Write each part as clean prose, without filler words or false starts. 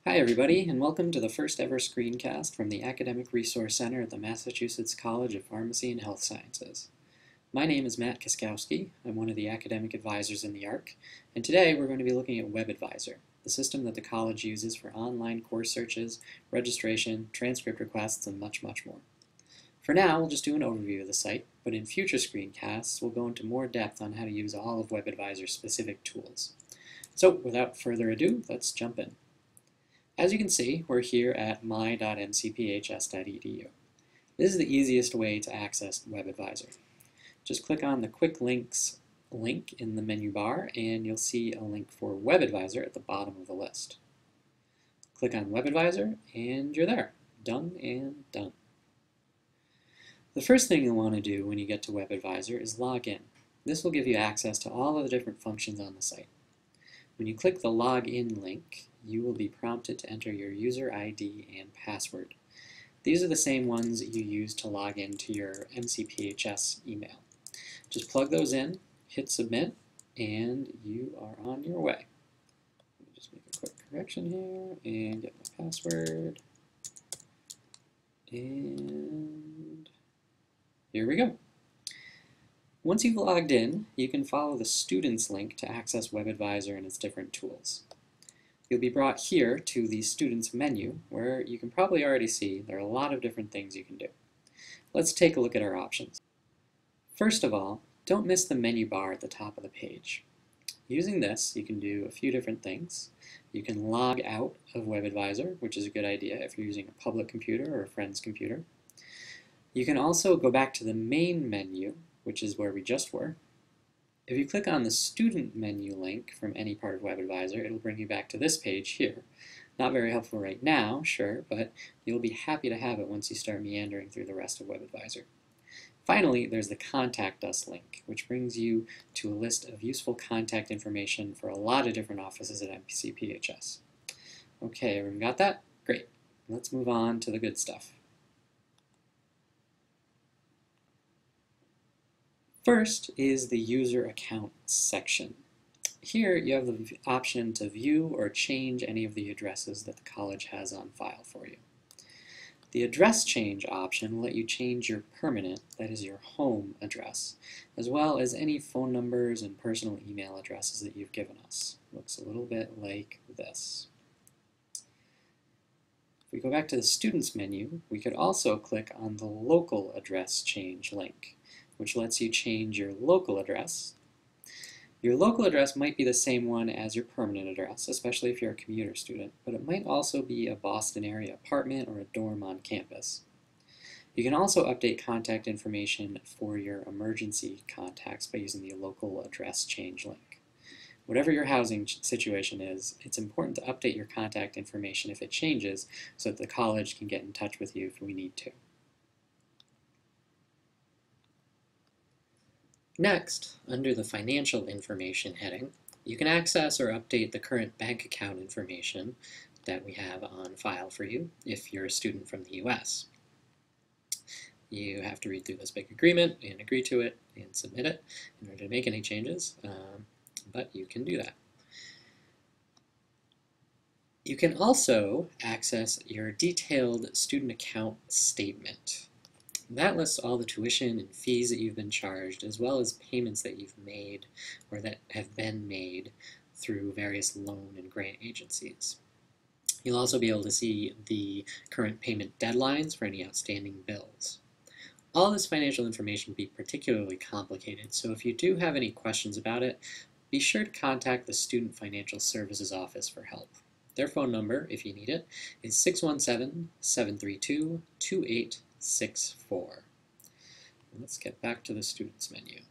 Hi everybody, and welcome to the first ever screencast from the Academic Resource Center at the Massachusetts College of Pharmacy and Health Sciences. My name is Matt Kiskowski. I'm one of the academic advisors in the ARC, and today we're going to be looking at WebAdvisor, the system that the college uses for online course searches, registration, transcript requests, and much, much more. For now, we'll just do an overview of the site, but in future screencasts, we'll go into more depth on how to use all of WebAdvisor's specific tools. So, without further ado, let's jump in. As you can see, we're here at my.mcphs.edu. This is the easiest way to access WebAdvisor. Just click on the Quick Links link in the menu bar, and you'll see a link for WebAdvisor at the bottom of the list. Click on WebAdvisor, and you're there. Done and done. The first thing you'll want to do when you get to WebAdvisor is log in. This will give you access to all of the different functions on the site. When you click the Login link, you will be prompted to enter your user ID and password. These are the same ones you use to log into your MCPHS email. Just plug those in, hit submit, and you are on your way. Let me just make a quick correction here and get my password. And here we go. Once you've logged in, you can follow the Students link to access WebAdvisor and its different tools. You'll be brought here to the Students menu, where you can probably already see there are a lot of different things you can do. Let's take a look at our options. First of all, don't miss the menu bar at the top of the page. Using this, you can do a few different things. You can log out of WebAdvisor, which is a good idea if you're using a public computer or a friend's computer. You can also go back to the main menu, which is where we just were. If you click on the Student menu link from any part of WebAdvisor, it'll bring you back to this page here. Not very helpful right now, sure, but you'll be happy to have it once you start meandering through the rest of WebAdvisor. Finally, there's the Contact Us link, which brings you to a list of useful contact information for a lot of different offices at MCPHS. Okay, everyone got that? Great. Let's move on to the good stuff. First is the User Account section. Here you have the option to view or change any of the addresses that the college has on file for you. The Address Change option will let you change your permanent, that is your home address, as well as any phone numbers and personal email addresses that you've given us. Looks a little bit like this. If we go back to the Students menu, we could also click on the Local Address Change link, which lets you change your local address. Your local address might be the same one as your permanent address, especially if you're a commuter student, but it might also be a Boston area apartment or a dorm on campus. You can also update contact information for your emergency contacts by using the Local Address Change link. Whatever your housing situation is, it's important to update your contact information if it changes so that the college can get in touch with you if we need to. Next, under the Financial Information heading, you can access or update the current bank account information that we have on file for you if you're a student from the US. You have to read through this big agreement and agree to it and submit it in order to make any changes, but you can do that. You can also access your detailed student account statement. That lists all the tuition and fees that you've been charged, as well as payments that you've made or that have been made through various loan and grant agencies. You'll also be able to see the current payment deadlines for any outstanding bills. All this financial information can be particularly complicated, so if you do have any questions about it, be sure to contact the Student Financial Services Office for help. Their phone number, if you need it, is 617-732-2864. Let's get back to the Students menu.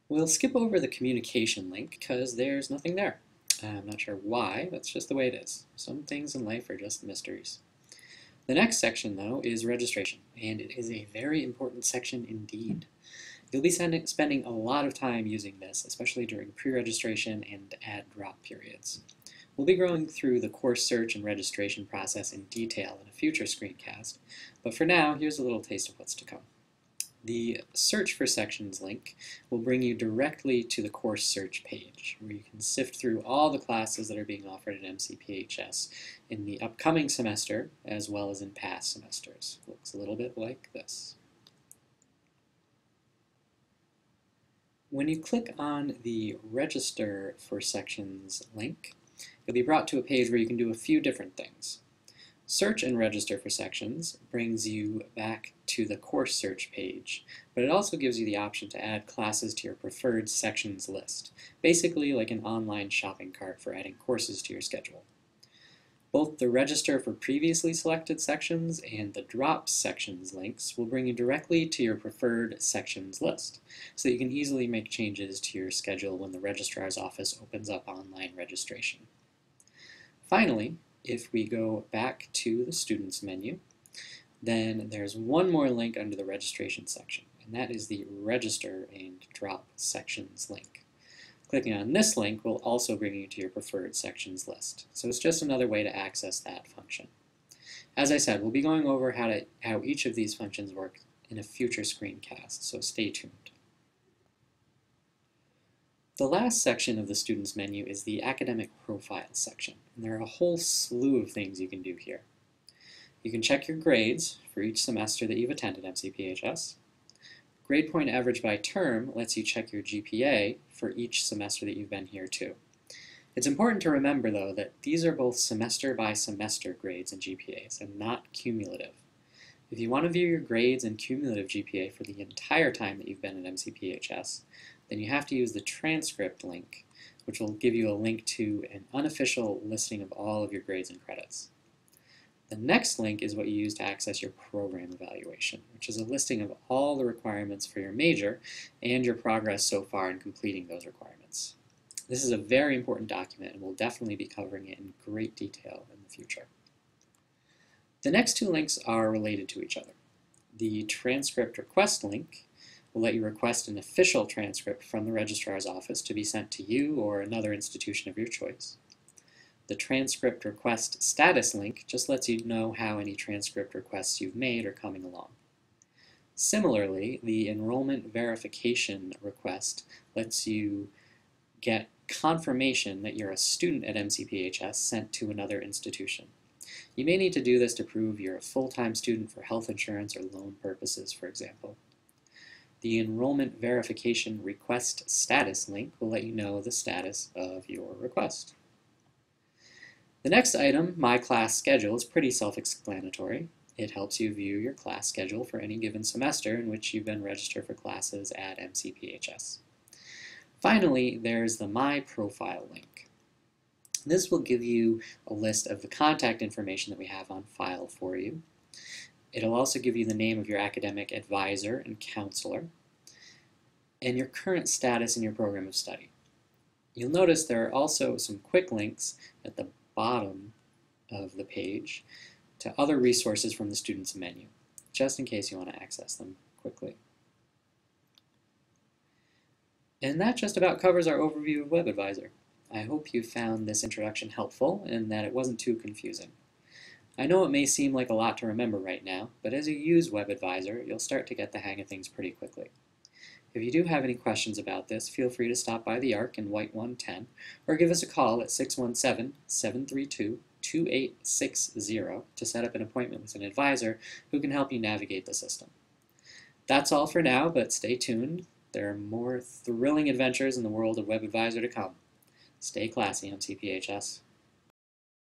We'll skip over the Communication link because there's nothing there. I'm not sure why, that's just the way it is. Some things in life are just mysteries. The next section, though, is registration, and it is a very important section indeed. You'll be spending a lot of time using this, especially during pre-registration and add-drop periods. We'll be going through the course search and registration process in detail in a future screencast, but for now, here's a little taste of what's to come. The Search for Sections link will bring you directly to the course search page, where you can sift through all the classes that are being offered at MCPHS in the upcoming semester, as well as in past semesters. It looks a little bit like this. When you click on the Register for Sections link, you'll be brought to a page where you can do a few different things. Search and Register for Sections brings you back to the course search page, but it also gives you the option to add classes to your preferred sections list, basically like an online shopping cart for adding courses to your schedule. Both the Register for previously selected sections and the Drop Sections links will bring you directly to your preferred sections list, so that you can easily make changes to your schedule when the registrar's office opens up online registration. Finally, if we go back to the Students menu, then there's one more link under the Registration section, and that is the Register and Drop Sections link. Clicking on this link will also bring you to your preferred sections list, so it's just another way to access that function. As I said, we'll be going over how each of these functions work in a future screencast, so stay tuned. The last section of the Students menu is the Academic Profile section, and there are a whole slew of things you can do here. You can check your grades for each semester that you've attended MCPHS. Grade point average by term lets you check your GPA for each semester that you've been here too. It's important to remember, though, that these are both semester by semester grades and GPAs, and not cumulative. If you want to view your grades and cumulative GPA for the entire time that you've been at MCPHS, then you have to use the transcript link, which will give you a link to an unofficial listing of all of your grades and credits. The next link is what you use to access your program evaluation, which is a listing of all the requirements for your major and your progress so far in completing those requirements. This is a very important document, and we'll definitely be covering it in great detail in the future. The next two links are related to each other. The transcript request link will let you request an official transcript from the registrar's office to be sent to you or another institution of your choice. The transcript request status link just lets you know how any transcript requests you've made are coming along. Similarly, the enrollment verification request lets you get confirmation that you're a student at MCPHS sent to another institution. You may need to do this to prove you're a full-time student for health insurance or loan purposes, for example. The enrollment verification request status link will let you know the status of your request. The next item, My Class Schedule, is pretty self-explanatory. It helps you view your class schedule for any given semester in which you've been registered for classes at MCPHS. Finally, there's the My Profile link. This will give you a list of the contact information that we have on file for you. It'll also give you the name of your academic advisor and counselor, and your current status in your program of study. You'll notice there are also some quick links at the bottom of the page to other resources from the Students menu, just in case you want to access them quickly. And that just about covers our overview of WebAdvisor. I hope you found this introduction helpful and that it wasn't too confusing. I know it may seem like a lot to remember right now, but as you use WebAdvisor, you'll start to get the hang of things pretty quickly. If you do have any questions about this, feel free to stop by the ARC in White 110 or give us a call at 617-732-2860 to set up an appointment with an advisor who can help you navigate the system. That's all for now, but stay tuned. There are more thrilling adventures in the world of WebAdvisor to come. Stay classy, MCPHS.